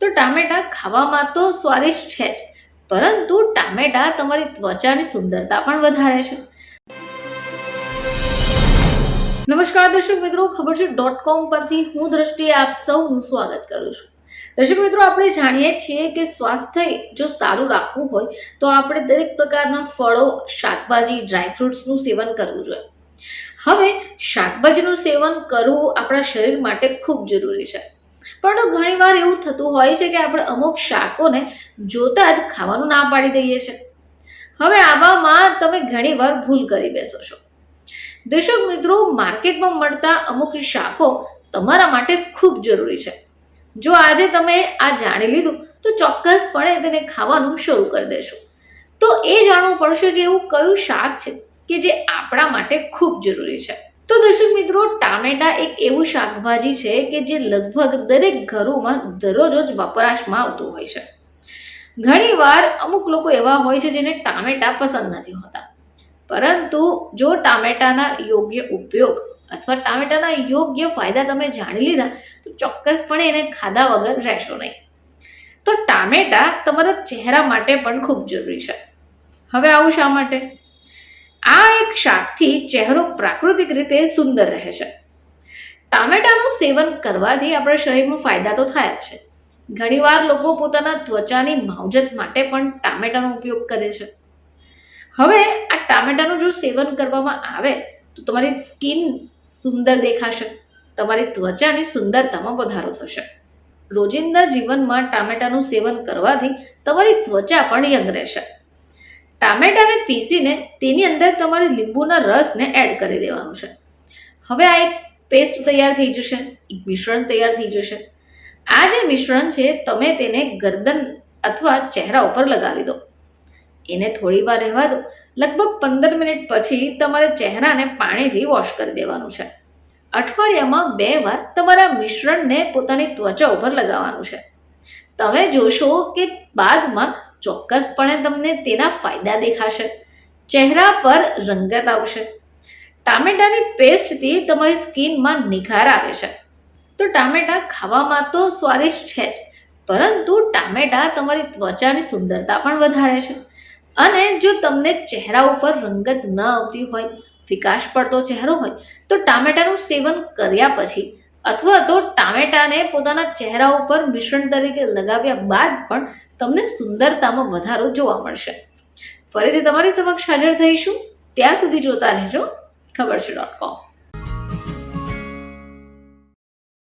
તો ટામેટા ખાવામાં તો સ્વાદિષ્ટ છે જ, પરંતુ ટામેટા તમારી ત્વચાની સુંદરતા પણ વધારે છે. નમસ્કાર દર્શક મિત્રો, ખબર છે .com પરથી હું દ્રષ્ટિ આપ સૌનું સ્વાગત કરું છું. દર્શક મિત્રો, આપણે જાણીએ છીએ કે સ્વાસ્થ્ય જો સારું રાખવું હોય તો આપણે દરેક પ્રકારના ફળો, શાકભાજી, ડ્રાયફ્રૂટ્સનું સેવન કરવું જોઈએ. હવે શાકભાજીનું સેવન કરવું આપણા શરીર માટે ખૂબ જરૂરી છે, પરંતુ ઘણીવાર એવું થતું હોય છે કે આપણે અમુક શાકોને જોતા જ ખાવાનું ના પાડી દઈએ છીએ. હવે આવામાં તમે ઘણીવાર ભૂલ કરી બેસો છો. દર્શક મિત્રો, માર્કેટમાં મળતા અમુક શાકો તમારા માટે ખૂબ જરૂરી છે. જો આજે તમે આ જાણી લીધું તો ચોક્કસપણે તેને ખાવાનું શરૂ કરી દેશો. તો એ જાણવું પડશે કે એવું કયું શાક છે કે જે આપણા માટે ખૂબ જરૂરી છે. તો દર્શક મિત્રો, ટામેટા એક એવું શાકભાજી છે કે જે લગભગ દરેક ઘરોમાં દરરોજ જ વપરાશમાં આવતું હોય છે. ઘણીવાર અમુક લોકો એવા હોય છે જેને ટામેટા પસંદ નથી હોતા, પરંતુ જો ટામેટાના યોગ્ય ઉપયોગ અથવા ટામેટાના યોગ્ય ફાયદા તમે જાણી લીધા તો ચોક્કસપણે એને ખાધા વગર રહેશો નહીં. તો ટામેટા તમારા ચહેરા માટે પણ ખૂબ જરૂરી છે. હવે આવું શા માટે? આ એક શાકથી ચહેરો પ્રાકૃતિક રીતે સુંદર રહે છે. ટામેટાનું સેવન કરવાથી આપણા શરીરમાં ફાયદા તો થાય જ છે. ઘણીવાર લોકો પોતાના ત્વચાની માવજત માટે પણ ટામેટાનો ઉપયોગ કરે છે. હવે આ ટામેટાનું જો સેવન કરવામાં આવે તો તમારી સ્કિન સુંદર દેખાશે, તમારી ત્વચાની સુંદરતામાં વધારો થશે. રોજિંદા જીવનમાં ટામેટાનું સેવન કરવાથી તમારી ત્વચા પણ યંગ રહેશે. ટામેટાને પીસીને તેની અંદર તમારે લીંબુના રસને એડ કરી દેવાનું છે. હવે આ એક પેસ્ટ તૈયાર થઈ જશે, એક મિશ્રણ તૈયાર થઈ જશે. આ જે મિશ્રણ છે તમે તેને ગરદન અથવા ચહેરા ઉપર લગાવી દો. એને થોડી વાર રહેવા દો. લગભગ 15 મિનિટ પછી તમારે ચહેરાને પાણીથી વોશ કરી દેવાનું છે. અઠવાડિયામાં 2 વાર તમારા મિશ્રણને પોતાની ત્વચા ઉપર લગાવવાનું છે. તમે જોશો કે બાદમાં ચોક્કસપણે તમને તેના ફાયદા દેખાશે. ચહેરા પર રંગત આવશે. ટામેટાની પેસ્ટથી તમારી સ્કિનમાં નિખાર આવે છે. તો ટામેટા ખાવામાં તો સ્વાદિષ્ટ છે જ, પરંતુ ટામેટા તમારી ત્વચાની સુંદરતા પણ વધારે છે. અને જો તમને ચહેરા ઉપર રંગત ન આવતી હોય, ફિકાશ પડતો ચહેરો હોય, તો ટામેટાનું સેવન કર્યા પછી અથવા તો ટામેટાને પોતાના ચહેરા ઉપર મિશ્રણ તરીકે લગાવ્યા બાદ પણ તમને સુંદરતામાં વધારો જોવા મળશે. ફરીથી તમારી સમક્ષ હાજર થઈશું. ત્યાં સુધી જોતા રહેજો ખબર છે .com.